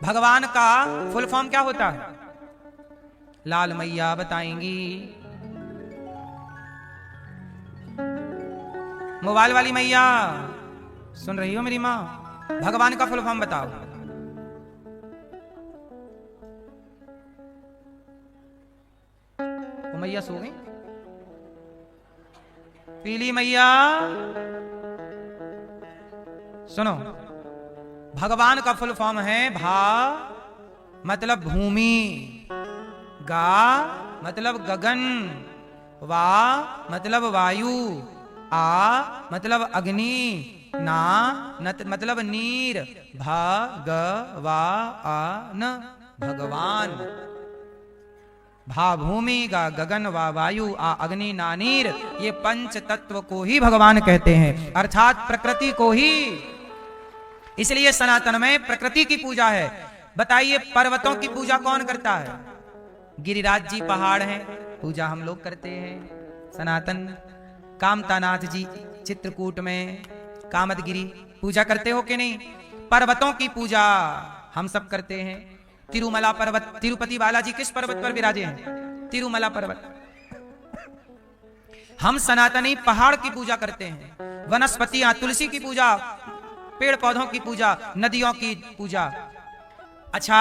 भगवान का full form क्या होता है? लाल मैया बताएंगी। मोबाइल वाली मैया सुन रही हो मेरी माँ? भगवान का फुल फॉर्म बताओ। वो मैया सो गई? पीली मैया सुनो, भगवान का फुल फॉर्म है भा मतलब भूमि, गा मतलब गगन, वा मतलब वायु, आ मतलब अग्नि, ना मतलब नीर, भगवान भगवान। भा भूमि, गा गगन, वा वायु, आ अग्नि, ना नीर, ये पंच तत्व को ही भगवान कहते हैं, अर्थात प्रकृति को ही। इसलिए सनातन में प्रकृति की पूजा है। बताइए पर्वतों की पूजा कौन करता है? गिरिराज जी पहाड़ हैं, पूजा हम लोग करते हैं सनातन। कामतानाथ जी चित्रकूट में कामदगिरी पूजा करते हो कि नहीं? पर्वतों की पूजा हम सब करते हैं। तिरुमला पर्वत, तिरुपति बालाजी किस पर्वत पर विराजे हैं? तिरुमला पर्वत। हम सनातनी पहाड़ की पूजा करते हैं, वनस्पतियां, तुलसी की पूजा, पेड़ पौधों की पूजा, नदियों की पूजा। अच्छा,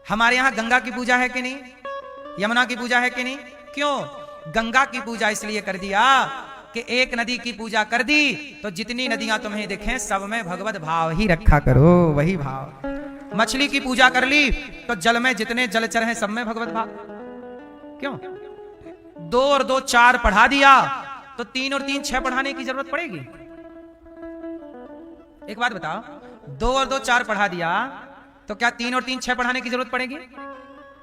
हमारे यहां गंगा की पूजा है कि नहीं? यमुना की पूजा है कि नहीं? क्यों? गंगा की पूजा इसलिए कर दिया कि एक नदी की पूजा कर दी तो जितनी नदियां तुम्हें दिखें सब में भगवत भाव ही रखा करो, वही भाव। मछली की पूजा कर ली तो जल में जितने जलचर हैं सब में भगवत भाव। क्यों? 2 और 2 4 पढ़ा दिया तो 3 और 3 6 पढ़ाने की जरूरत पड़ेगी? एक बात बताओ, 2 और 2 4 पढ़ा दिया तो क्या 3 और 3 6 पढ़ाने की जरूरत पड़ेगी?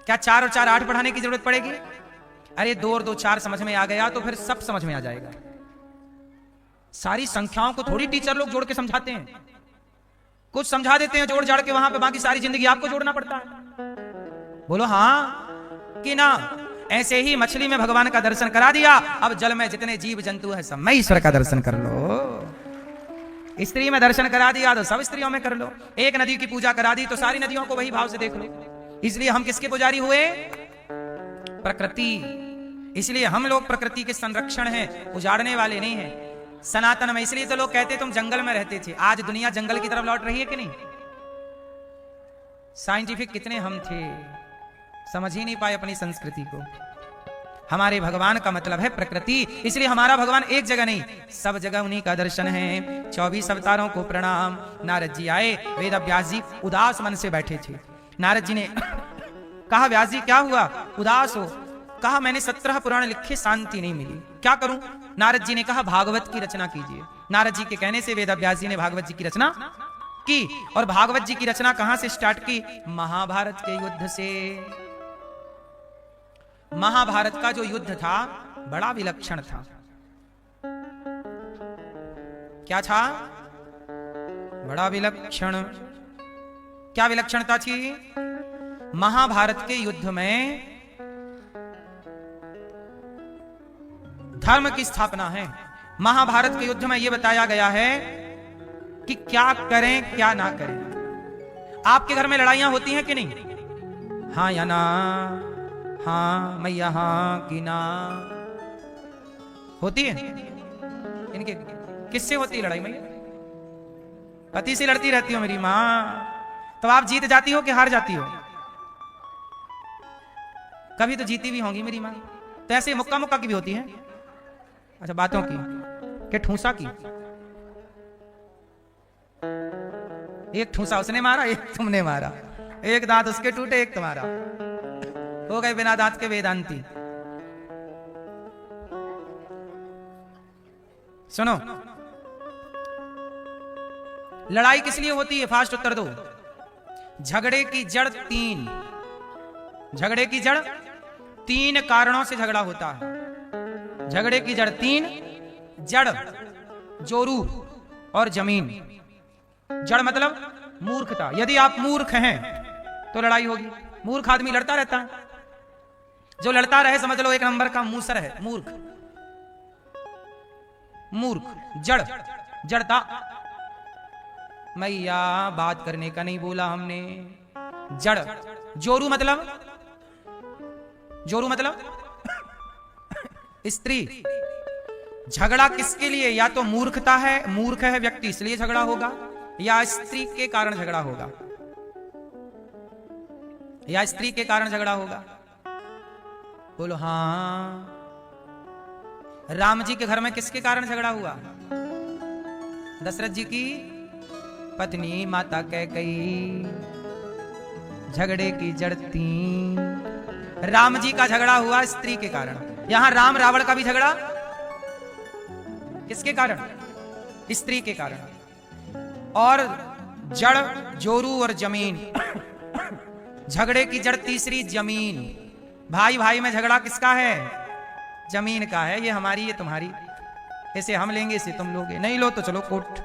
क्या 4 और 4 8 पढ़ाने की जरूरत पड़ेगी? अरे 2 और 2 4 समझ में आ गया तो फिर सब समझ में आ जाएगा। सारी संख्याओं को थोड़ी टीचर लोग जोड़ के समझाते हैं, कुछ समझा देते हैं जोड़ जाड़ के, वहां पे बाकी सारी जिंदगी आपको जोड़ना पड़ता है। बोलो हाँ कि ना? ऐसे ही मछली में भगवान का दर्शन करा दिया, अब जल में जितने जीव जंतु है सब में ईश्वर का दर्शन कर लो। स्त्री में दर्शन करा दिया तो सब स्त्रियों में कर लो। एक नदी की पूजा करा दी तो सारी नदियों को वही भाव से देख लो। इसलिए हम किसके पुजारी हुए? प्रकृति। इसलिए हम लोग प्रकृति के संरक्षण हैं, उजाड़ने वाले नहीं हैं। सनातन में इसलिए तो लोग कहते तुम जंगल में रहते थे, आज दुनिया जंगल की तरफ लौट रही है कि नहीं? साइंटिफिक कितने हम थे, समझ ही नहीं पाए अपनी संस्कृति को। हमारे भगवान का मतलब है प्रकृति, इसलिए हमारा भगवान एक जगह नहीं, सब जगह उन्हीं का दर्शन है। 24 अवतारों को प्रणाम। नारद जी आए, वेद व्यास जी उदास मन से बैठे थे। नारद जी ने कहा, व्यास जी क्या हुआ, उदास हो? कहा, मैंने 17 पुराण लिखे, शांति नहीं मिली, क्या करूं? नारद जी ने कहा, भागवत की रचना कीजिए। नारद जी के कहने से वेद व्यास जी ने भागवत जी की रचना की। और भागवत जी की रचना कहां से स्टार्ट की? महाभारत के युद्ध से। महाभारत का जो युद्ध था बड़ा विलक्षण था। क्या था? बड़ा विलक्षण। क्या विलक्षणता थी? महाभारत के युद्ध में धर्म की स्थापना है। महाभारत के युद्ध में यह बताया गया है कि क्या करें क्या ना करें। आपके घर में लड़ाइयां होती हैं कि नहीं? हाँ या ना? हाँ मैया हाँ कि ना? होती है। इनके किससे होती है लड़ाई? मैया पति से लड़ती रहती हो मेरी माँ, तो आप जीत जाती हो कि हार जाती हो? कभी तो जीती भी होंगी मेरी माँ। तो ऐसे मुक्का मुक्का की भी होती है। अच्छा, बातों की कि ठूसा की? एक ठूसा उसने मारा, एक तुमने मारा, एक दांत उसके टूटे, एक तुम्हारा, हो गए बिना दांत के वेदांती। सुनो, लड़ाई किस लिए होती है? फास्ट उत्तर दो। झगड़े की जड़ 3, झगड़े की जड़ 3 कारणों से झगड़ा होता है। झगड़े की जड़ 3, जड़, जोरू और जमीन। जड़ मतलब मूर्खता। यदि आप मूर्ख हैं तो लड़ाई होगी। मूर्ख आदमी लड़ता रहता है, जो लड़ता रहे समझ लो 1 नंबर का मूसर है, मूर्ख। मूर्ख, जड़, जड़ता। मैया बात करने का नहीं बोला हमने। जड़, जोरू मतलब स्त्री। झगड़ा किसके लिए? या तो मूर्खता है, मूर्ख है व्यक्ति इसलिए झगड़ा होगा, या स्त्री के कारण झगड़ा होगा, या स्त्री के कारण झगड़ा होगा। बोलो हाँ। राम जी के घर में किसके कारण झगड़ा हुआ? दशरथ जी की पत्नी माता कैकेयी, झगड़े की जड़ 3। राम जी का झगड़ा हुआ स्त्री के कारण। यहां राम रावण का भी झगड़ा किसके कारण? स्त्री के कारण। और जड़ जोरू और जमीन, झगड़े की जड़ तीसरी जमीन। भाई भाई में झगड़ा किसका है? जमीन का है। ये हमारी, ये तुम्हारी, इसे हम लेंगे, इसे तुम लोगे, नहीं लो तो चलो कोर्ट।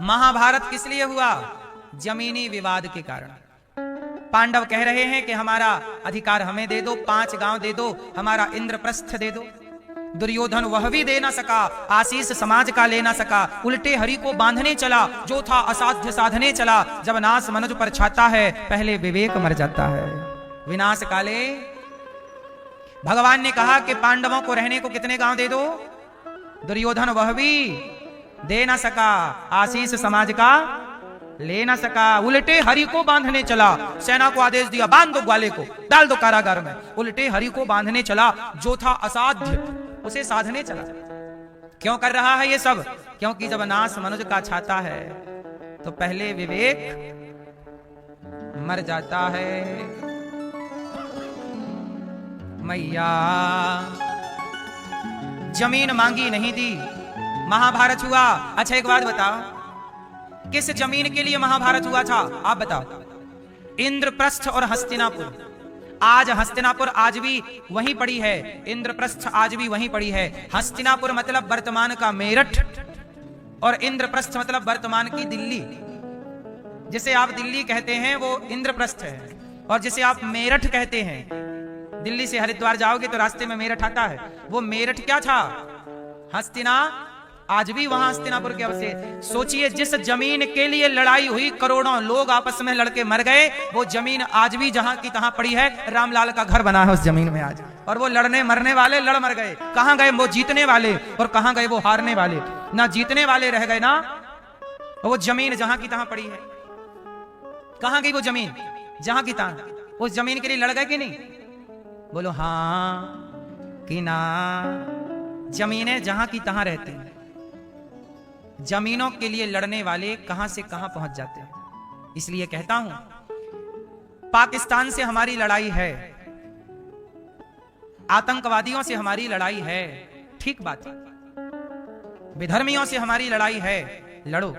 महाभारत किस लिए हुआ? जमीनी विवाद के कारण। पांडव कह रहे हैं कि हमारा अधिकार हमें दे दो, 5 गांव दे दो, हमारा इंद्रप्रस्थ दे दो। दुर्योधन वह भी दे ना सका, आशीष समाज का ले ना सका, उल्टे हरि को बांधने चला, जो था असाध्य साधने चला। जब नाश मनुज पर छाता है, पहले विवेक मर जाता है। विनाश काले भगवान ने कहा कि पांडवों को रहने को कितने गांव दे दो? दुर्योधन वह भी दे ना सका, आशीष समाज का ले ना सका, उल्टे हरि को बांधने चला। सेना को आदेश दिया, बांध दो ग्वाले को, डाल दो कारागार में। उल्टे हरि को बांधने चला, जो था असाध्य उसे साधने चला। क्यों कर रहा है ये सब? क्योंकि जब नाश मनुज का छाता है तो पहले विवेक मर जाता है। मैया जमीन मांगी नहीं दी, महाभारत हुआ। अच्छा एक बात बताओ, किस जमीन के लिए महाभारत हुआ था? आप बताओ। इंद्रप्रस्थ और हस्तिनापुर। आज हस्तिनापुर आज भी वहीं पड़ी है, इंद्रप्रस्थ आज भी वहीं पड़ी है। हस्तिनापुर मतलब वर्तमान का मेरठ, और इंद्रप्रस्थ मतलब वर्तमान की दिल्ली। जिसे आप दिल्ली कहते हैं वो इंद्रप्रस्थ है, और जिसे आप मेरठ कहते हैं, दिल्ली से हरिद्वार जाओगे तो रास्ते में मेरठ आता है, वो मेरठ क्या था? हस्तिना। आज भी वहां हस्तिनापुर के अवशेष। सोचिए, जिस जमीन के लिए लड़ाई हुई, करोड़ों लोग आपस में लड़के मर गए, वो जमीन आज भी जहां की तहां पड़ी है। रामलाल का घर बना है उस जमीन में आज, और वो लड़ने मरने वाले लड़ मर गए। कहां गए वो जीतने वाले, और कहां गए वो हारने वाले? ना जीतने वाले रह गए, ना वो जमीन जहां की तहां पड़ी है। कहां गई वो जमीन? जहां की तहां। उस जमीन के लिए लड़ गए कि नहीं? बोलो हाँ कि ना। जमीनें जहां की तहां रहती हैं। जमीनों के लिए लड़ने वाले कहां से कहां पहुंच जाते हैं। इसलिए कहता हूं, पाकिस्तान से हमारी लड़ाई है, आतंकवादियों से हमारी लड़ाई है, ठीक बात है। विधर्मियों से हमारी लड़ाई है, लड़ो,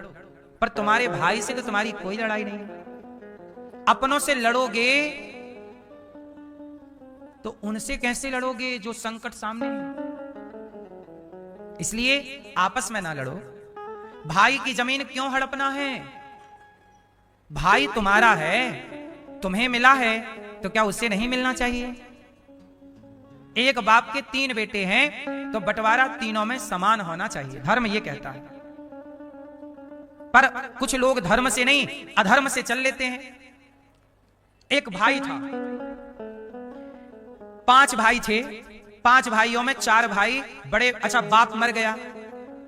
पर तुम्हारे भाई से तो तुम्हारी कोई लड़ाई नहीं है। अपनों से लड़ोगे तो उनसे कैसे लड़ोगे जो संकट सामने है? इसलिए आपस में ना लड़ो। भाई की जमीन क्यों हड़पना है? भाई तुम्हारा है, तुम्हें मिला है, तो क्या उससे नहीं मिलना चाहिए? एक बाप के 3 बेटे हैं तो बंटवारा तीनों में समान होना चाहिए, धर्म ये कहता है। पर कुछ लोग धर्म से नहीं अधर्म से चल लेते हैं। एक भाई था, 5 भाई थे। 5 भाइयों में 4 भाई बड़े, अच्छा बाप मर गया,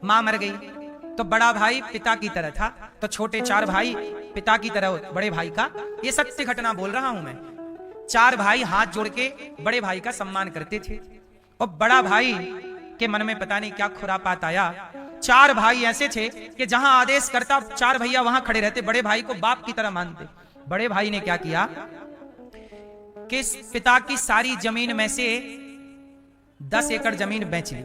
मां मर गई, तो बड़ा भाई पिता की तरह था, तो छोटे 4 भाई पिता की तरह बड़े भाई का। ये सत्य घटना बोल रहा हूं मैं। 4 भाई हाथ जोड़ के बड़े भाई का सम्मान करते थे, और बड़ा भाई के मन में पता नहीं क्या खुरापात आया। 4 भाई ऐसे थे कि जहां आदेश करता 4 भैया वहां खड़े रहते, बड़े भाई को बाप की तरह मानते। बड़े भाई ने क्या किया कि पिता की सारी जमीन में से 10 एकड़ जमीन बेच ली,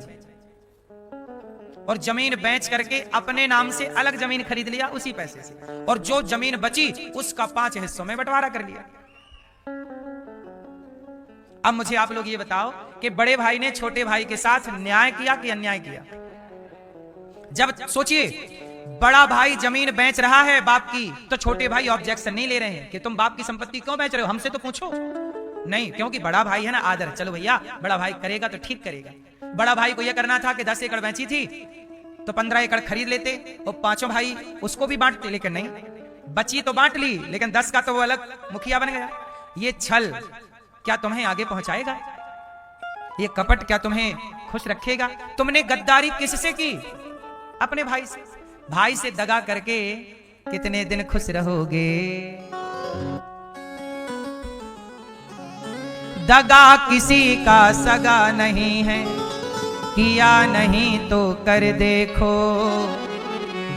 और जमीन बेच करके अपने नाम से अलग जमीन खरीद लिया उसी पैसे से, और जो जमीन बची उसका 5 हिस्सों में बंटवारा कर लिया। अब मुझे आप लोग ये बताओ कि बड़े भाई ने छोटे भाई के साथ न्याय किया कि अन्याय किया? जब सोचिए, बड़ा भाई जमीन बेच रहा है बाप की, तो छोटे भाई ऑब्जेक्शन नहीं ले रहे हैं कि तुम बाप की संपत्ति क्यों बेच रहे हो, हमसे तो पूछो। नहीं, क्योंकि बड़ा भाई है ना, आदर, चलो भैया बड़ा भाई करेगा तो ठीक करेगा। बड़ा भाई को यह करना था कि 10 एकड़ बेची थी, तो 15 एकड़ खरीद लेते और पांचों भाई उसको भी बांटते, लेकिन नहीं, बची तो बांट ली, लेकिन 10 का तो वो अलग मुखिया बन गया। ये छल क्या तुम्हें आगे पहुंचाएगा? ये कपट क्या तुम्हें खुश रखेगा? तुमने गद्दारी किससे की? अपने भाई से। भाई से दगा करके कितने दिन खुश रहोगे? दगा किसी का सगा नहीं है, किया नहीं तो कर देखो,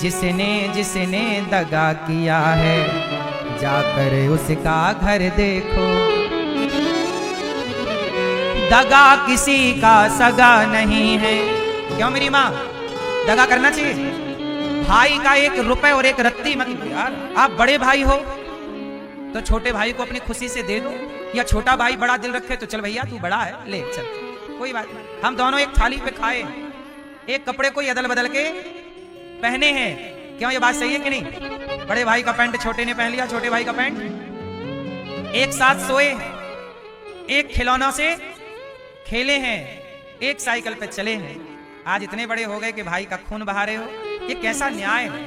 जिसने जिसने दगा किया है जाकर उसका घर देखो। दगा किसी का सगा नहीं है। क्यों मेरी माँ? दगा करना चाहिए? भाई का 1 रुपए और 1 रत्ती मत लो यार। आप बड़े भाई हो तो छोटे भाई को अपनी खुशी से दे दो, या छोटा भाई बड़ा दिल रखे तो चल भैया तू बड़ा है, ले चल, कोई बात नहीं, हम दोनों एक थाली पे खाए, एक कपड़े को अदल बदल के पहने हैं। क्यों ये बात सही है कि नहीं? बड़े भाई का पैंट छोटे ने पहन लिया, छोटे भाई का पैंट, एक साथ सोए, एक खिलौनों से खेले हैं, एक साइकिल पे चले हैं। आज इतने बड़े हो गए कि भाई का खून बहा रहे हो। ये कैसा न्याय है?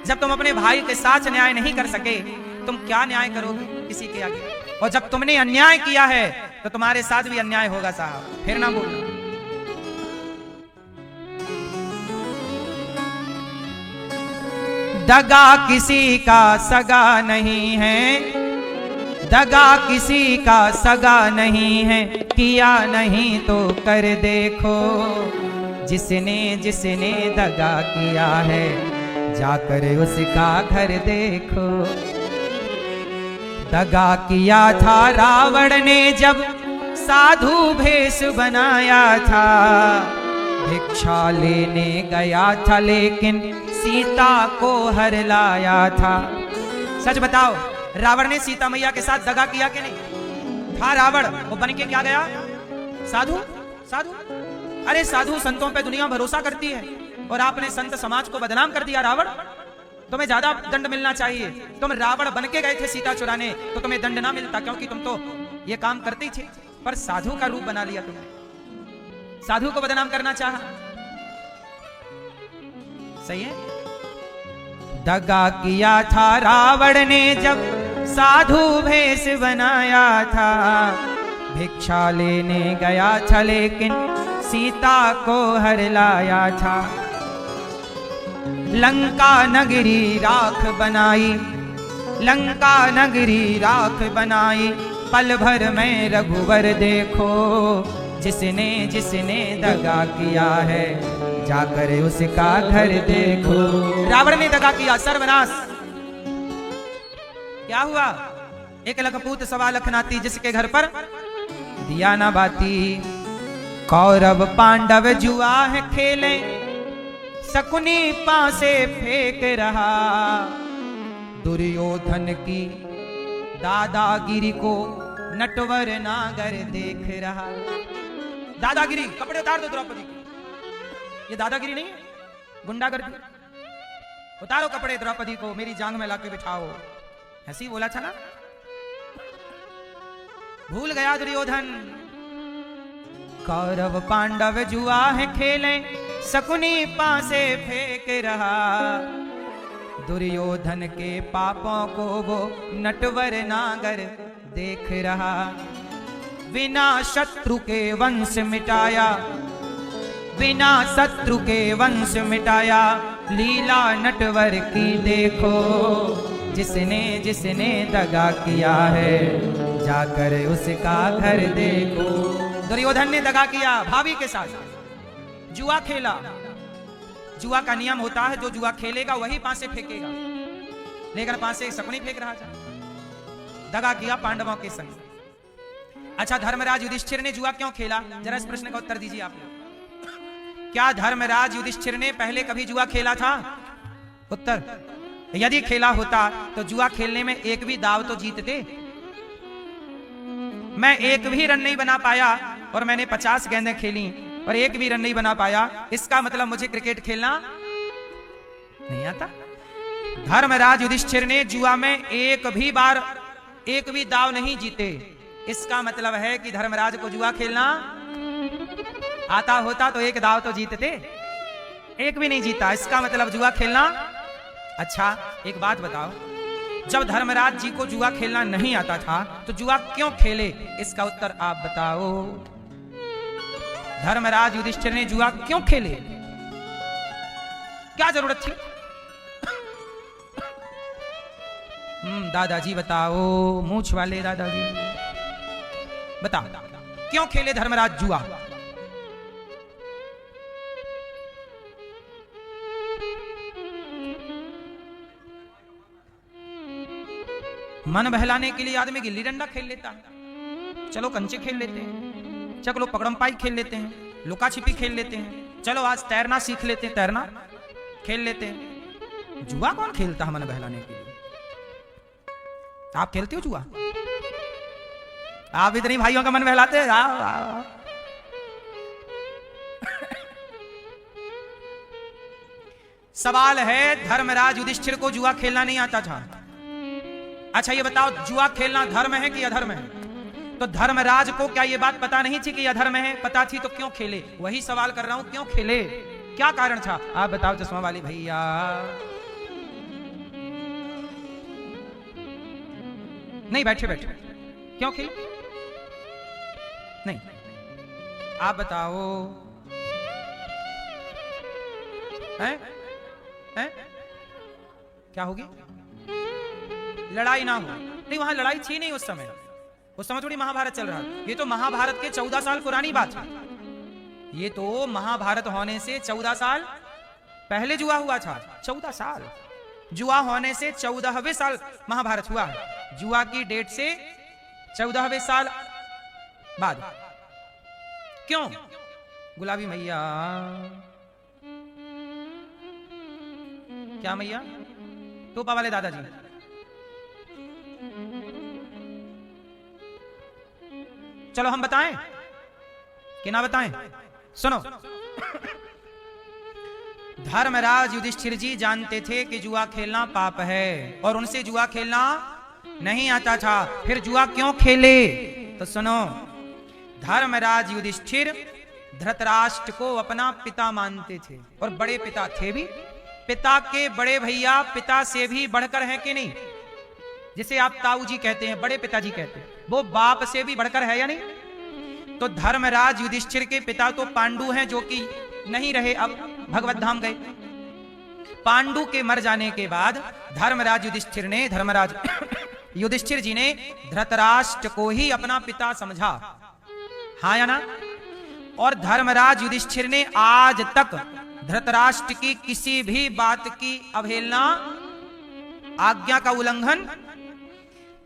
जब तुम अपने भाई के साथ न्याय नहीं कर सके, तुम क्या न्याय करोगे किसी के आगे? और जब तुमने अन्याय किया है तो तुम्हारे साथ भी अन्याय होगा साहब, फिर ना बोलना। दगा किसी का सगा नहीं है, दगा किसी का सगा नहीं है, किया नहीं तो कर देखो, जिसने जिसने दगा किया है जाकर उसका घर देखो। दगा किया था रावण ने जब साधु भेष बनाया था, भिक्षा लेने गया था लेकिन सीता को हर लाया था। सच बताओ, रावण ने सीता मैया के साथ दगा किया कि नहीं? था रावण, वो बन के क्या गया? साधु। साधु, अरे साधु संतों पे दुनिया भरोसा करती है और आपने संत समाज को बदनाम कर दिया। रावण, तुम्हें ज्यादा दंड मिलना चाहिए। तुम रावण बन के गए थे सीता चुराने तो तुम्हें दंड ना मिलता, क्योंकि तुम तो ये काम करते ही थे, पर साधु का रूप बना लिया तुमने, साधु को बदनाम करना चाहा। सही है? दगा किया था रावण ने जब साधु भेष बनाया था, भिक्षा लेने गया था लेकिन सीता को हर लाया था। लंका नगरी राख बनाई, लंका नगरी राख बनाई, पल भर में रघुवर देखो, जिसने जिसने दगा किया है जाकर उसका घर देखो। रावण ने दगा किया, सर्वनाश। क्या हुआ? 1 लख पूत 1.25 लाख नाती, जिसके घर पर दिया ना बाती। कौरव पांडव जुआ है खेले, शकुनी पासे फेंक रहा, दुर्योधन की दादागिरी को नटवर नागर देख रहा। दादागिरी, कपड़े उतार दो द्रौपदी की, ये दादागिरी नहीं है, गुंडागर्दी। उतारो कपड़े द्रौपदी को, मेरी जांग में लाके बिठाओ। ऐसी बोला था ना? भूल गया दुर्योधन। कौरव पांडव जुआ है खेले, शकुनी पासे फेंक रहा, दुर्योधन के पापों को वो नटवर नागर देख रहा। बिना शत्रु के वंश मिटाया, बिना शत्रु के वंश मिटाया, लीला नटवर की देखो, जिसने जिसने दगा किया है जाकर उसका घर देखो। दुर्योधन ने दगा किया भाभी के साथ, जुआ खेला। जुआ का नियम होता है, जो जुआ खेलेगा वही पासे फेंकेगा, लेकर पासे शकुनी फेंक रहा था। दगा किया पांडवों के संग। अच्छा, धर्मराज युधिष्ठिर ने जुआ क्यों खेला? जरा इस प्रश्न का उत्तर दीजिए आप लोग। क्या धर्मराज युधिष्ठिर ने पहले कभी जुआ खेला था? उत्तर, यदि खेला होता तो जुआ खेलने में एक भी दाव तो जीतते। मैं एक भी रन नहीं बना पाया और मैंने 50 गेंदें खेली और एक भी रन नहीं बना पाया, इसका मतलब मुझे क्रिकेट खेलना नहीं आता। धर्मराज युधिष्ठिर ने जुआ में एक भी दाव नहीं जीते, इसका मतलब है कि धर्मराज को जुआ खेलना आता होता तो एक दाव तो जीतते। एक भी नहीं जीता। इसका मतलब जुआ खेलना। अच्छा एक बात बताओ, जब धर्मराज जी को जुआ खेलना नहीं आता था तो जुआ क्यों खेले? इसका उत्तर आप बताओ। धर्मराज युधिष्ठिर ने जुआ क्यों खेले? क्या जरूरत थी? दादाजी बताओ, मूछ वाले दादाजी बताओ, क्यों खेले धर्मराज जुआ? मन बहलाने के लिए आदमी गिल्ली डंडा खेल लेता है, चलो कंचे खेल लेते हैं, चलो पकड़म पाई खेल लेते हैं, लुका छिपी खेल लेते हैं, चलो आज तैरना सीख लेते हैं, तैरना खेल लेते हैं। जुआ कौन खेलता है मन बहलाने के लिए? आप खेलते हो जुआ? आप इतनी भाइयों का मन बहलाते हैं? सवाल है, धर्मराज युधिष्ठिर को जुआ खेलना नहीं आता था। अच्छा ये बताओ, जुआ खेलना धर्म है कि अधर्म है? तो धर्मराज को क्या ये बात पता नहीं थी कि अधर्म है? पता थी तो क्यों खेले? वही सवाल कर रहा हूं, क्यों खेले? क्या कारण था? आप बताओ चश्मा वाली भैया। नहीं, बैठे बैठे, क्यों खेले? नहीं, आप बताओ। हैं? हैं? क्या होगी? लड़ाई ना हो? नहीं, वहां लड़ाई थी नहीं उस समय। उस समय थोड़ी महाभारत चल रहा है। ये तो महाभारत के 14 साल पुरानी बात है। ये तो महाभारत होने से 14 साल पहले जुआ हुआ था। 14 साल जुआ होने से 14वें साल महाभारत हुआ है। जुआ की डेट से 14वें साल बाद। क्यों? गुलाबी मैया, क्या मैया? टोपा वाले दादाजी, चलो हम बताएं कि ना बताएं? सुनो, धर्मराज युधिष्ठिर जी जानते थे कि जुआ खेलना पाप है और उनसे जुआ खेलना नहीं आता था। फिर जुआ क्यों खेले? तो सुनो, धर्मराज युधिष्ठिर धृतराष्ट्र को अपना पिता मानते थे और बड़े पिता थे भी। पिता के बड़े भैया पिता से भी बढ़कर हैं कि नहीं? जिसे आप ताऊ जी कहते हैं, बड़े पिताजी कहते हैं, वो बाप से भी बढ़कर है या नहीं? तो धर्मराज युधिष्ठिर के पिता तो पांडु हैं, जो कि नहीं रहे, अब भगवत धाम गए। पांडु के मर जाने के बाद धर्मराज युधिष्ठिर जी ने धृतराष्ट्र को ही अपना पिता समझा, हाँ या ना? और धर्मराज युधिष्ठिर ने आज तक धृतराष्ट्र की किसी भी बात की अवहेलना, आज्ञा का उल्लंघन।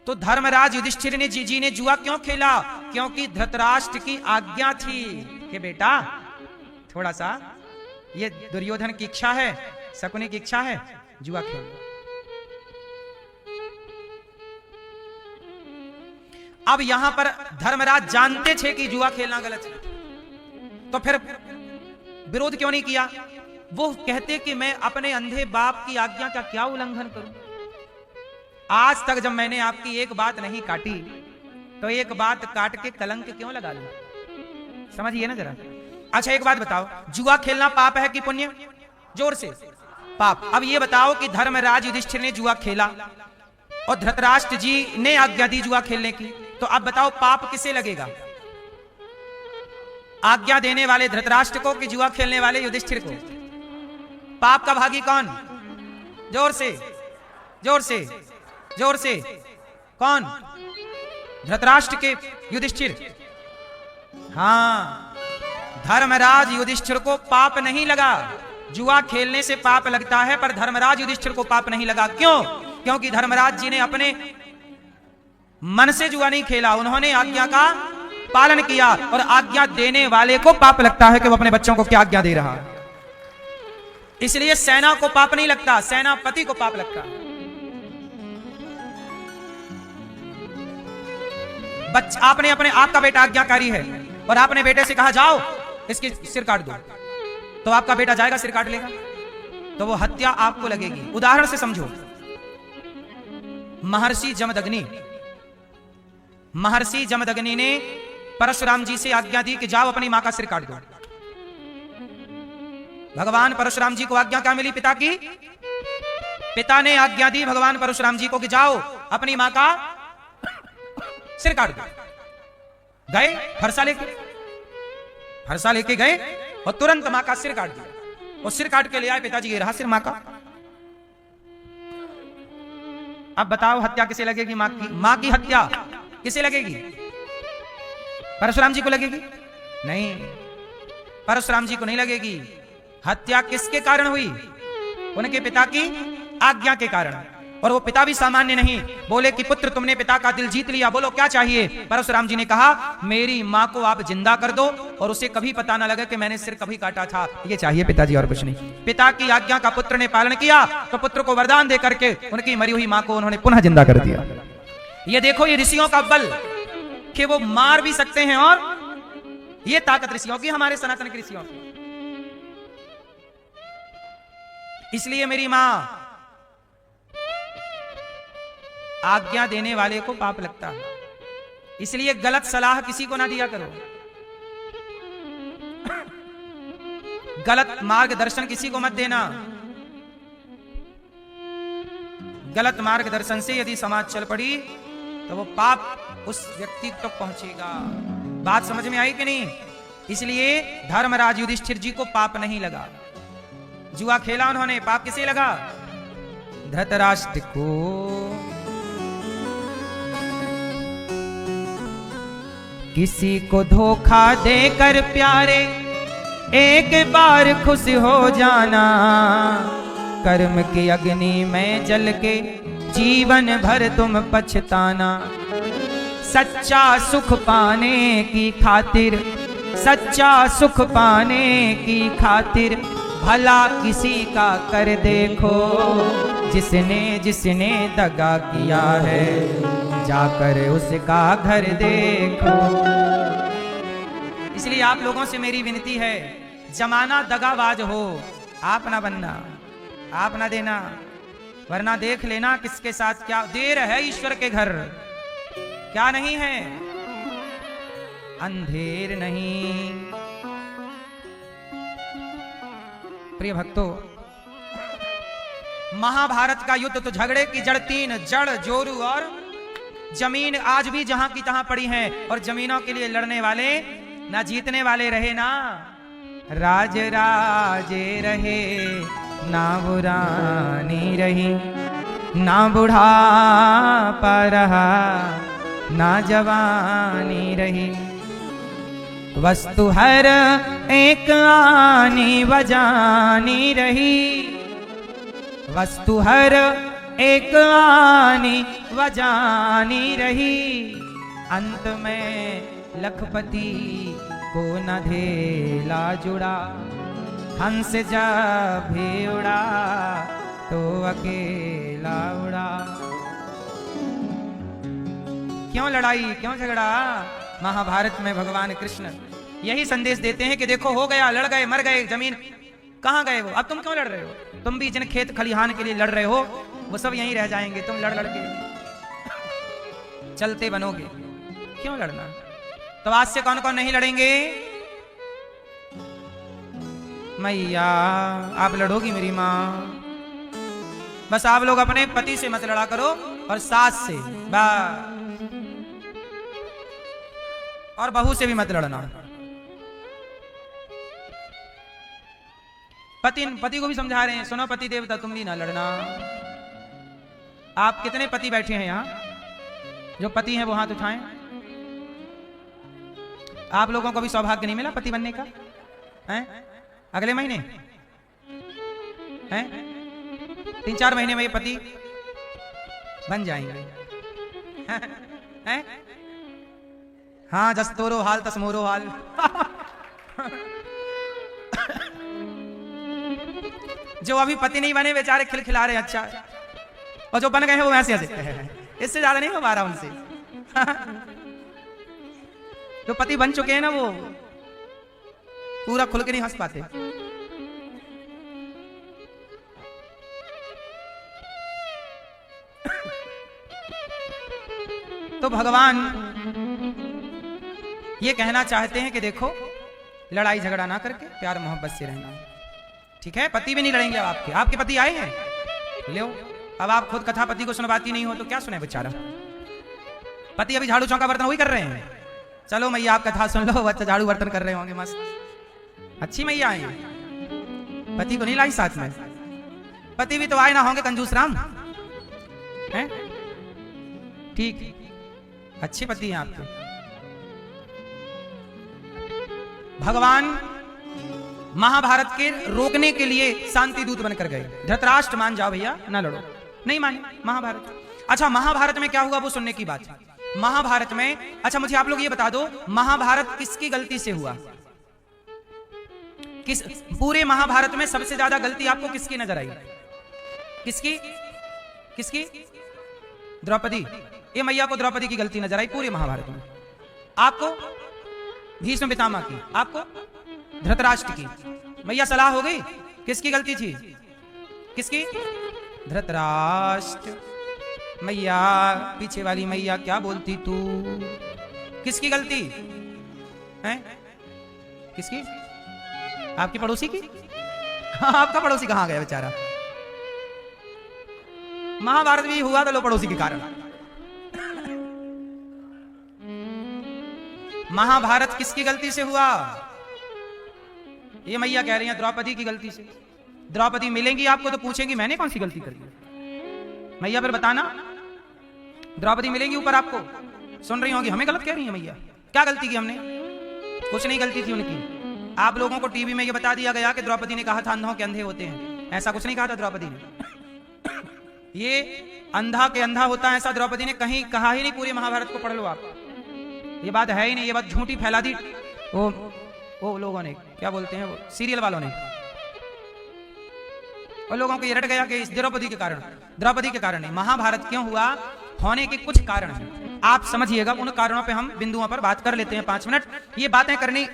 तो धर्मराज युधिष्ठिर ने जी ने जुआ क्यों खेला? क्योंकि धृतराष्ट्र की आज्ञा थी कि बेटा थोड़ा सा, ये दुर्योधन की इच्छा है, शकुनी की इच्छा है, जुआ खेल। अब यहां पर धर्मराज जानते थे कि जुआ खेलना गलत है, तो फिर विरोध क्यों नहीं किया? वो कहते कि मैं अपने अंधे बाप की आज्ञा का क्या उल्लंघन करूं? आज तक जब मैंने आपकी एक बात नहीं काटी, तो एक बात काट के कलंक क्यों लगा लूं? समझिए ना जरा। अच्छा एक बात बताओ, जुआ खेलना पाप है कि पुण्य? जोर से। पाप। अब ये बताओ कि धर्मराज युधिष्ठिर ने जुआ खेला और धृतराष्ट्र जी ने आज्ञा दी जुआ खेलने की, तो अब बताओ पाप किसे लगेगा? आज्ञा देने वाले धृतराष्ट्र को कि जुआ खेलने वाले युधिष्ठिर को? पाप का भागी कौन? जोर से, जोर से, जोर से। कौन? धृतराष्ट्र के युधिष्ठिर। हाँ, धर्मराज युधिष्ठिर को पाप नहीं लगा। जुआ खेलने से पाप लगता है, पर धर्मराज युधिष्ठिर को पाप नहीं लगा। क्यों? क्योंकि धर्मराज जी ने अपने मन से जुआ नहीं खेला, उन्होंने आज्ञा का पालन किया। और आज्ञा देने वाले को पाप लगता है कि वो अपने बच्चों को क्या आज्ञा दे रहा है। इसलिए सेना को पाप नहीं लगता, सेनापति को पाप लगता है। आपने अपने आपका बेटा आज्ञाकारी है और आपने बेटे से कहा जाओ इसकी सिर काट दो, तो आपका बेटा जाएगा सिर काट लेगा, तो वो हत्या आपको लगेगी। उदाहरण से समझो, महर्षि जमदग्नि ने परशुराम जी से आज्ञा दी कि जाओ अपनी मां का सिर काट दो। भगवान परशुराम जी को आज्ञा क्या मिली पिता की? पिता ने आज्ञा दी भगवान परशुराम जी को कि जाओ अपनी मां का सिर काट दो। गए फरसा लेके गए और तुरंत मां का सिर काट दिया और सिर काट के ले आए। पिताजी ये रहा सिर मां का। अब बताओ हत्या किसे लगेगी? मां की। मां की हत्या किसे लगेगी? परशुराम जी को लगेगी? नहीं, परशुराम जी को नहीं लगेगी। हत्या किसके कारण हुई? उनके पिता की आज्ञा के कारण। और वो पिता भी सामान्य नहीं, बोले कि पुत्र तुमने पिता का दिल जीत लिया, बोलो क्या चाहिए? परशुराम जी ने कहा मेरी मां को आप जिंदा कर दो और उसे कभी पता ना लगे कि मैंने सिर कभी काटा था, ये चाहिए पिताजी और कुछ नहीं। पिता की आज्ञा का पुत्र ने पालन किया तो पुत्र को वरदान दे करके उनकी मरी हुई मां को उन्होंने पुनः जिंदा कर दिया। ये देखो ये ऋषियों का बल कि वो मार भी सकते हैं, और ये ताकत ऋषियों की, हमारे सनातन के ऋषियों की। इसलिए मेरी मां, आज्ञा देने वाले को पाप लगता है, इसलिए गलत सलाह किसी को ना दिया करो, गलत मार्गदर्शन किसी को मत देना। गलत मार्गदर्शन से यदि समाज चल पड़ी तो वो पाप उस व्यक्ति तक पहुंचेगा। बात समझ में आई कि नहीं? इसलिए धर्मराज युधिष्ठिर जी को पाप नहीं लगा। जुआ खेला उन्होंने, पाप किसे लगा? धृतराष्ट्र को। किसी को धोखा देकर प्यारे एक बार खुश हो जाना, कर्म की अग्नि में जल के जीवन भर तुम पछताना। सच्चा सुख पाने की खातिर, सच्चा सुख पाने की खातिर भला किसी का कर देखो, जिसने जिसने दगा किया है जाकर उसका घर देखो। इसलिए आप लोगों से मेरी विनती है, जमाना दगाबाज हो आप ना बनना, आप ना देना, वरना देख लेना किसके साथ क्या देर है। ईश्वर के घर क्या नहीं है, अंधेर नहीं। प्रिय भक्तों, महाभारत का युद्ध तो झगड़े की जड़ तीन, जड़, जोरू और जमीन आज भी जहां की तहां पड़ी है, और जमीनों के लिए लड़ने वाले ना जीतने वाले रहे ना राज राजे रहे, ना बुरानी रही, ना बुढ़ापा रहा, ना जवानी रही। वस्तु हर एक आनी बजानी रही, वस्तु हर एक आनी बजानी रही। अंत में लखपति को न धेला जुड़ा, हंस जब भी उड़ा तो अकेला उड़ा। क्यों लड़ाई, क्यों झगड़ा? महाभारत में भगवान कृष्ण यही संदेश देते हैं कि देखो हो गया, लड़ गए, मर गए, जमीन कहां गए वो, अब तुम क्यों लड़ रहे हो? तुम भी जिन खेत खलिहान के लिए लड़ रहे हो वो सब यहीं रह जाएंगे, तुम लड़ लड़ के चलते बनोगे, क्यों लड़ना? तो आज से कौन कौन नहीं लड़ेंगे? मैया आप लड़ोगी मेरी माँ, बस आप लोग अपने पति से मत लड़ा करो और सास से, और बहू से भी मत लड़ना। पति को भी समझा रहे हैं, सुनो पति देवता तुम भी ना लड़ना। आप कितने पति बैठे हैं यहाँ? जो पति हैं वो हाथ उठाएं। आप लोगों को भी सौभाग्य नहीं मिला पति बनने का? हैं? अगले महीने हैं? 3-4 महीने में ये पति बन जाएंगे। हैं? हाँ, जस तोरो हाल तस मोरो हाल। जो अभी पति नहीं बने बेचारे खिलखिला रहे अच्छा, और जो बन गए हैं वो वैसे हैं, इससे ज्यादा नहीं हो पा रहा उनसे। जो पति बन चुके हैं ना वो पूरा खुल के नहीं हंस पाते। तो भगवान ये कहना चाहते हैं कि देखो लड़ाई झगड़ा ना करके प्यार मोहब्बत से रहना। ठीक है, पति भी नहीं लड़ेंगे अब आपके। आपके पति आए हैं, लो। अब आप खुद कथा पति को सुनवाती नहीं हो तो क्या सुने बेचारा। पति अभी झाड़ू चौका बर्तन वही कर रहे हैं। चलो मैया आप कथा सुन लो, बच्चा झाड़ू बर्तन कर रहे होंगे मस्त। अच्छी मैया आई, पति को नहीं लाई साथ में। पति भी तो आए ना होंगे कंजूस राम, हैं? ठीक, अच्छे पति हैं आपके। भगवान महाभारत के रोकने के लिए शांति दूत बनकर गए। धृतराष्ट्र मान जाओ भैया, ना लड़ो, नहीं माने महाभारत। अच्छा महाभारत में क्या हुआ वो सुनने की बात है। महाभारत में, अच्छा मुझे आप लोग ये बता दो, महाभारत किसकी गलती से हुआ? किस पूरे महाभारत में सबसे ज्यादा गलती आपको किसकी नजर आई? किसकी? किसकी? द्रौपदी। ये मैया को द्रौपदी की गलती नजर आई पूरे महाभारत में। आपको भीष्म पितामह की, आपको धृतराष्ट्र की। मैया सलाह हो गई, किसकी गलती थी? किसकी? धृतराष्ट्र। मैया पीछे वाली मैया क्या बोलती तू? किसकी गलती है? किसकी? आपकी पड़ोसी की? आपका पड़ोसी कहां गया बेचारा? महाभारत भी हुआ तो लो पड़ोसी के कारण। महाभारत किसकी गलती से हुआ? ये मैया कह रही है द्रौपदी की गलती से। द्रौपदी मिलेंगी आपको तो पूछेंगी मैंने कौन सी गलती करी? मैया फिर बताना, द्रौपदी मिलेंगी ऊपर आपको, सुन रही होंगी हमें गलत कह रही है मैया। क्या गलती की हमने? कुछ नहीं गलती थी उनकी। आप लोगों को टीवी में ये बता दिया गया कि द्रौपदी ने कहा था अंधों के अंधे होते हैं। ऐसा कुछ नहीं कहा था द्रौपदी ने। ये अंधा के अंधा होता है ऐसा द्रौपदी ने कहीं कहा ही नहीं। पूरे महाभारत को पढ़ लो आप, ये बात है ही नहीं। ये बात झूठी फैला दी वो लोगों ने, क्या बोलते हैं वो सीरियल वालों ने। और लोगों को ये रट गया कि इस द्रौपदी के कारण, द्रौपदी के कारण नहीं। महाभारत क्यों हुआ होने के कुछ कारण हैं, आप समझिएगा। उन कारणों पे हम बिंदुओं पर बात कर लेते हैं 5 मिनट। ये बातें करनी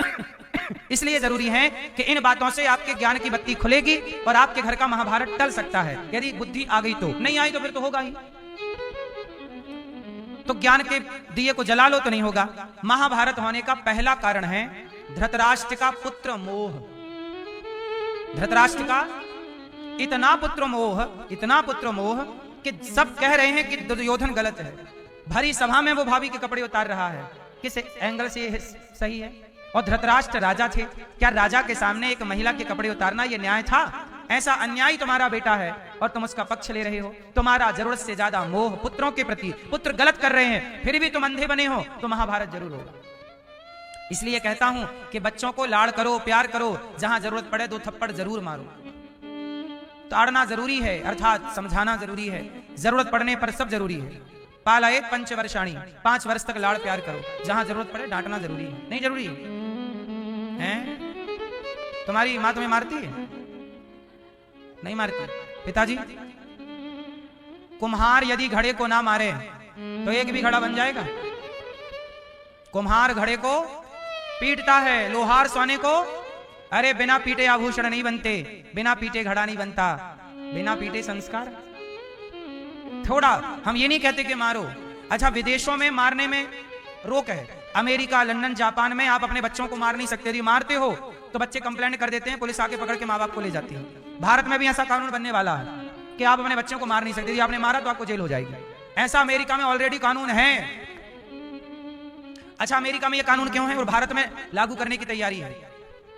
इसलिए जरूरी है कि इन बातों से आपके ज्ञान की बत्ती खुलेगी और आपके घर का महाभारत टल सकता है। यदि बुद्धि आ गई तो, नहीं आई तो फिर तो होगा ही। तो ज्ञान के दिए को जला लो तो नहीं होगा। महाभारत होने का पहला कारण है धृतराष्ट्र का पुत्र मोह। धृतराष्ट्र का इतना पुत्र मोह कि सब कह रहे हैं कि दुर्योधन गलत है। भरी सभा में वो भाभी के कपड़े उतार रहा है। किस एंगल से ये सही है? और धृतराष्ट्र राजा थे, क्या राजा के सामने एक महिला के कपड़े उतारना ये न्याय था? ऐसा अन्याय तुम्हारा बेटा है और तुम उसका पक्ष ले रहे हो। तुम्हारा जरूरत से ज्यादा मोह पुत्रों के प्रति। पुत्र गलत कर रहे हैं फिर भी तुम अंधे बने हो तो महाभारत जरूर होगा। इसलिए कहता हूं कि बच्चों को लाड़ करो, प्यार करो, जहां जरूरत पड़े 2 थप्पड़ जरूर मारो। ताड़ना जरूरी है, अर्थात समझाना जरूरी है। जरूरत पड़ने पर सब जरूरी है। पालाए पंचवर्षाणी, 5 वर्ष तक लाड़ प्यार करो। जहां जरूरत पड़े डांटना जरूरी है। नहीं जरूरी है? तुम्हारी माँ तुम्हें मारती है? नहीं मारती। पिताजी, कुम्हार यदि घड़े को ना मारे तो एक भी घड़ा बन जाएगा? कुम्हार घड़े को पीटता है, लोहार सोने को। अरे बिना पीटे आभूषण नहीं बनते, बिना पीटे घड़ा नहीं बनता, बिना पीटे संस्कार। थोड़ा हम ये नहीं कहते कि मारो। अच्छा विदेशों में मारने में रोक है। अमेरिका, लंदन, जापान में आप अपने बच्चों को मार नहीं सकते। यदि मारते हो तो बच्चे कंप्लेंट कर देते हैं, पुलिस आके पकड़ के माँ बाप को ले जाती है। भारत में भी ऐसा कानून बनने वाला है कि आप अपने बच्चों को मार नहीं सकते। यदि आपने मारा तो आपको जेल हो जाएगी। ऐसा अमेरिका में ऑलरेडी कानून है। अच्छा अमेरिका में यह कानून क्यों है और भारत में लागू करने की तैयारी है?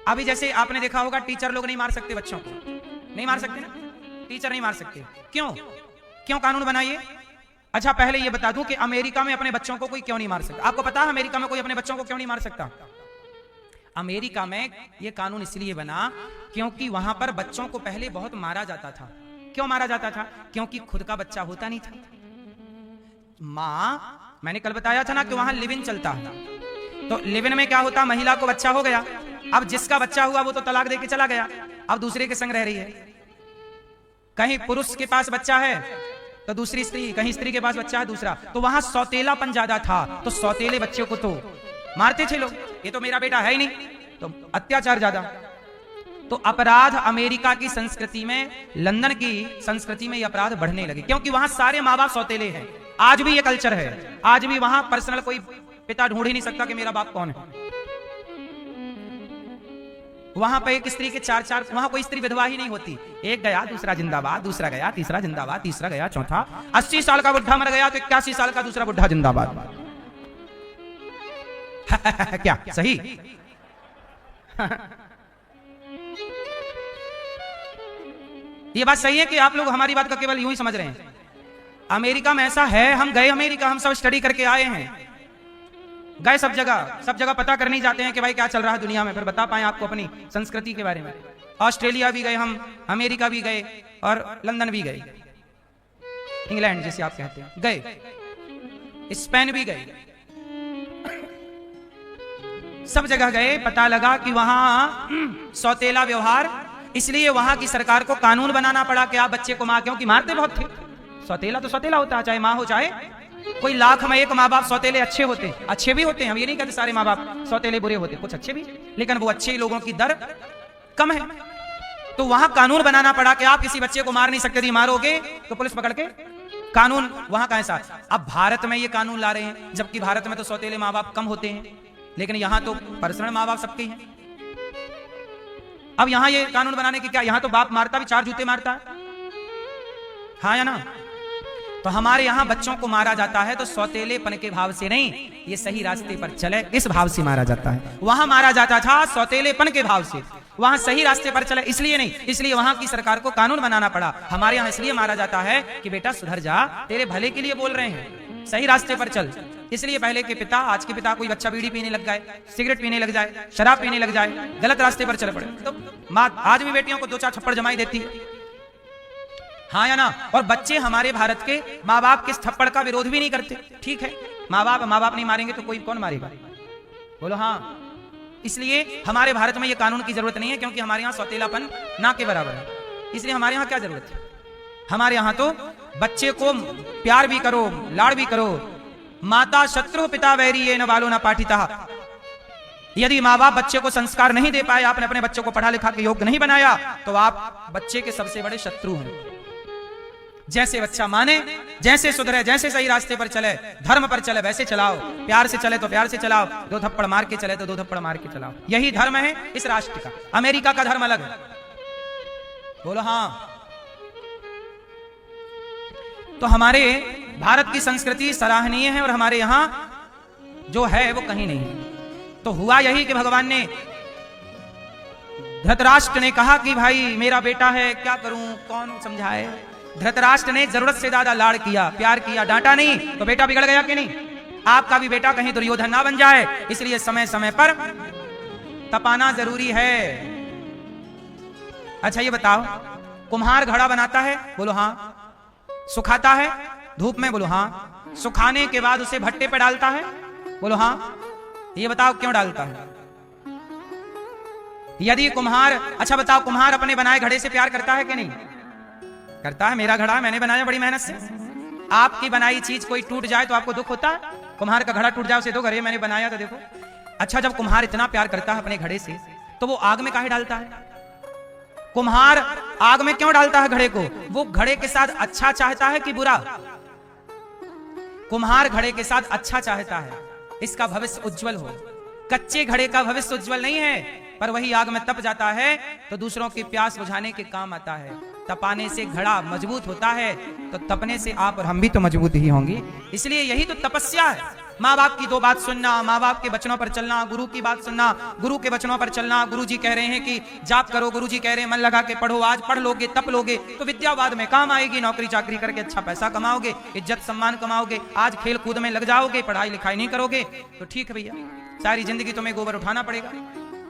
अभी जैसे आपने देखा होगा टीचर लोग नहीं मार सकते बच्चों को, नहीं मार सकते ना, टीचर नहीं मार सकते। क्यों? क्यों कानून बनाइए? अच्छा पहले ये बता दूं कि अमेरिका में अपने बच्चों को कोई क्यों नहीं मार सकता। आपको पता है अमेरिका में कोई अपने बच्चों को क्यों नहीं मार सकता? अमेरिका में यह कानून इसलिए बना क्योंकि वहां पर बच्चों को पहले बहुत मारा जाता था। क्यों मारा जाता था? क्योंकि खुद का बच्चा होता नहीं था। मां, मैंने कल बताया था ना कि वहां लिव इन चलता है। तो लिव इन में क्या होता? महिला को बच्चा हो गया, अब जिसका बच्चा हुआ वो तो तलाक देके चला गया, अब दूसरे के संग रह रही है। कहीं पुरुष के पास बच्चा है तो दूसरी स्त्री, कहीं स्त्री के पास बच्चा है दूसरा, तो वहां सौतेलापन ज्यादा था। तो सौतेले बच्चे को तो मारते थे लोग, ये तो मेरा बेटा है ही नहीं, तो अत्याचार ज्यादा। तो अपराध अमेरिका की संस्कृति में, लंदन की संस्कृति में ये अपराध बढ़ने लगे क्योंकि वहां सारे माँ बाप सौतेले हैं। आज भी ये कल्चर है, आज भी वहां पर्सनल कोई पिता ढूंढ ही नहीं सकता कि मेरा बाप कौन है। वहां पे एक स्त्री के चार चार, वहां कोई स्त्री विधवा ही नहीं होती। एक गया दूसरा जिंदाबाद, दूसरा गया तीसरा जिंदाबाद, तीसरा गया चौथा। 80 साल का बुढ़ा मर गया तो 81 साल का दूसरा बुढ़ा जिंदाबाद। क्या सही? ये बात सही है कि आप लोग हमारी बात का केवल यूं ही समझ रहे हैं? अमेरिका में ऐसा है, हम गए अमेरिका, हम सब स्टडी करके आए हैं, गए सब जगह पता करने जाते हैं कि भाई क्या चल रहा है दुनिया में, फिर बता पाए आपको अपनी संस्कृति के बारे में। ऑस्ट्रेलिया भी गए हम, अमेरिका भी गए और लंदन भी गए, इंग्लैंड जिसे आप कहते हैं गए, स्पेन भी गए, सब जगह गए। पता लगा कि वहां सौतेला व्यवहार, इसलिए वहां की सरकार को कानून बनाना पड़ा कि आप बच्चे को मां, क्योंकि मारते बहुत थे। सौतेला तो सौतेला होता है, चाहे मां हो चाहे कोई। लाख में एक माँ बाप सौतेले अच्छे होते हैं, अच्छे भी होते हैं, हम ये नहीं कहते सारे माँ बाप सौतेले बुरे होते, कुछ अच्छे भी, लेकिन वो अच्छे लोगों की दर कम है। तो वहां कानून बनाना पड़ा कि आप किसी बच्चे को मार नहीं सकते, यदि मारोगे तो पुलिस पकड़ के, कानून वहां का ऐसा। अब भारत में ये कानून ला रहे हैं, जबकि भारत में तो सौतेले माँ बाप कम होते हैं, लेकिन यहां तो पर्सनल माँ बाप सबके हैं। अब यहां ये कानून बनाने की क्या, यहां तो बाप मारता भी 4 जूते मारता है, हाँ या ना? तो हमारे यहां बच्चों को मारा जाता है तो सौतेलेपन के भाव से नहीं, ये सही रास्ते पर चले इस भाव से मारा जाता है। वहां मारा जाता था सौतेलेपन के भाव से, वहां सही रास्ते पर चले इसलिए नहीं, इसलिए वहां की सरकार को कानून बनाना पड़ा। हमारे यहां इसलिए मारा जाता है कि बेटा सुधर जा, तेरे भले के लिए बोल रहे हैं, सही रास्ते पर चल। इसलिए पहले के पिता, आज के पिता, कोई बच्चा बीड़ी पीने लग जाए, सिगरेट पीने लग जाए, शराब पीने लग जाए, गलत रास्ते पर चल पड़े, तो माँ आज भी बेटियों को 2-4 थप्पड़ जमाई देती है, हाँ या ना? और बच्चे हमारे भारत के माँ बाप के थप्पड़ का विरोध भी नहीं करते। ठीक है, माँ बाप नहीं मारेंगे तो कोई कौन मारेगा? बोलो हाँ। इसलिए हमारे भारत में ये कानून की जरूरत नहीं है, क्योंकि हमारे यहाँ सौतेलापन ना के बराबर है। इसलिए हमारे यहाँ क्या जरूरत है? हमारे यहाँ तो बच्चे को प्यार भी करो, लाड़ भी करो। माता शत्रु पिता वैरी ये न बालो न पाठिता। यदि माँ बाप बच्चे को संस्कार नहीं दे पाए, आपने अपने बच्चों को पढ़ा लिखा के योग्य नहीं बनाया, तो आप बच्चे के सबसे बड़े शत्रु हैं। जैसे बच्चा माने, जैसे सुधरे, जैसे सही रास्ते पर चले, धर्म पर चले, वैसे चलाओ। प्यार से चले तो प्यार से चलाओ, 2 थप्पड़ मार के चले तो 2 थप्पड़ मार के चलाओ। यही धर्म है इस राष्ट्र का। अमेरिका का धर्म अलग है, बोलो हाँ। तो हमारे भारत की संस्कृति सराहनीय है और हमारे यहां जो है वो कहीं नहीं है। तो हुआ यही कि भगवान ने, धृतराष्ट्र ने कहा कि भाई मेरा बेटा है, क्या करूं, कौन समझाए। धृतराष्ट्र ने जरूरत से ज्यादा लाड़ किया, प्यार किया, डांटा नहीं, तो बेटा बिगड़ गया कि नहीं? आपका भी बेटा कहीं दुर्योधन ना बन जाए, इसलिए समय समय पर तपाना जरूरी है। अच्छा ये बताओ, कुम्हार घड़ा बनाता है, बोलो हाँ। सुखाता है धूप में, बोलो हाँ। सुखाने के बाद उसे भट्टे पे डालता है, बोलो हाँ। ये बताओ क्यों डालता है? यदि कुम्हार, अच्छा बताओ, कुम्हार अपने बनाए घड़े से प्यार करता है कि नहीं करता है? मेरा घड़ा मैंने बनाया बड़ी मेहनत से। आपकी बनाई चीज कोई टूट जाए तो आपको दुख होता है? कुम्हार का घड़ा टूट जाए उसे दुख, अरे मैंने बनाया था देखो। अच्छा जब कुम्हार इतना प्यार करता है अपने घड़े से, तो वो आग में काहे डालता है? कुम्हार आग में क्यों डालता है घड़े को? वो घड़े के साथ अच्छा चाहता है कि बुरा? कुम्हार घड़े के साथ अच्छा चाहता है, इसका भविष्य उज्जवल हो। कच्चे घड़े का भविष्य उज्जवल नहीं है, पर वही आग में तप जाता है तो दूसरों की प्यास बुझाने के काम आता है। तपाने से घड़ा मजबूत होता है, तो तपने से आप और हम भी तो मजबूत ही होंगे। इसलिए यही तो तपस्या है। माँ बाप की 2 बात सुनना, माँ बाप के वचनों पर चलना, गुरु की बात सुनना, गुरु के वचनों पर चलना। गुरु जी कह रहे हैं कि जाप करो, गुरु जी कह रहे हैं मन लगा के पढ़ो, आज पढ़ लोगे तप लोगे तो विद्या बाद में काम आएगी। नौकरी चाकरी करके अच्छा पैसा कमाओगे, इज्जत सम्मान कमाओगे। आज खेल कूद में लग जाओगे, पढ़ाई लिखाई नहीं करोगे तो ठीक है भैया, सारी जिंदगी तुम्हें गोबर उठाना पड़ेगा,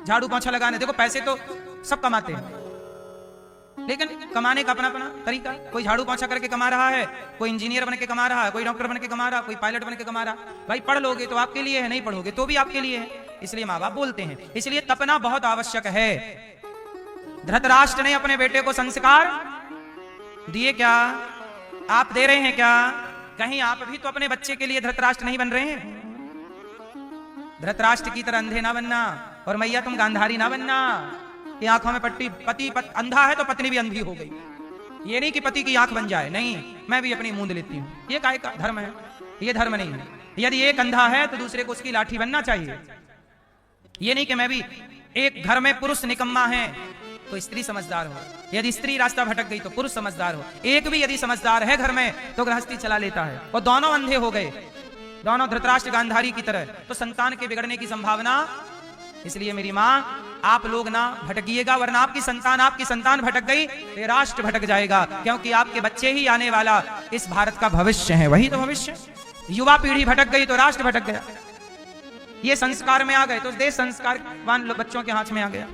झाड़ू पोछा लगाने। देखो पैसे तो सब कमाते हैं, लेकिन कमाने का अपना अपना तरीका। कोई झाड़ू पोछा करके कमा रहा है, कोई इंजीनियर बन के कमा रहा है, कोई डॉक्टर बन के कमा रहा है, कोई पायलट बन के कमा रहा है। भाई पढ़ लोगे तो आपके लिए है, नहीं पढ़ोगे तो भी आपके लिए है। इसलिए माँ बाप बोलते हैं, इसलिए तपना बहुत आवश्यक है। धृतराष्ट्र ने अपने बेटे को संस्कार दिए क्या? आप दे रहे हैं क्या? कहीं आप भी तो अपने बच्चे के लिए धृतराष्ट्र नहीं बन रहे हैं? धृतराष्ट्र की तरह अंधे ना बनना, और मैया तुम गांधारी ना बनना कि आंखों में पट्टी। अंधा है तो पत्नी भी अंधी हो गई, ये नहीं कि पति की आंख बन जाए, नहीं, मैं भी अपनी मूंद लेती हूँ। ये काहे का धर्म है? ये धर्म नहीं है। यदि एक अंधा है तो दूसरे को उसकी लाठी बनना चाहिए। ये नहीं कि मैं भी एक घर में पुरुष निकम्मा है तो स्त्री समझदार हो, यदि स्त्री रास्ता भटक गई तो पुरुष समझदार हो, एक भी यदि समझदार है घर में तो गृहस्थी चला लेता है। और दोनों अंधे हो गए, दोनों धृतराष्ट्र गांधारी की तरह, तो संतान के बिगड़ने की संभावना। इसलिए मेरी माँ, आप लोग ना भटकिएगा, वरना आपकी संतान भटक गई तो ये राष्ट्र भटक जाएगा, क्योंकि आपके बच्चे ही आने वाला इस भारत का भविष्य है। वही तो भविष्य। युवा पीढ़ी भटक गई तो राष्ट्र भटक गया। ये संस्कार में आ गए तो देश संस्कारवान बच्चों के हाथ में आ गया।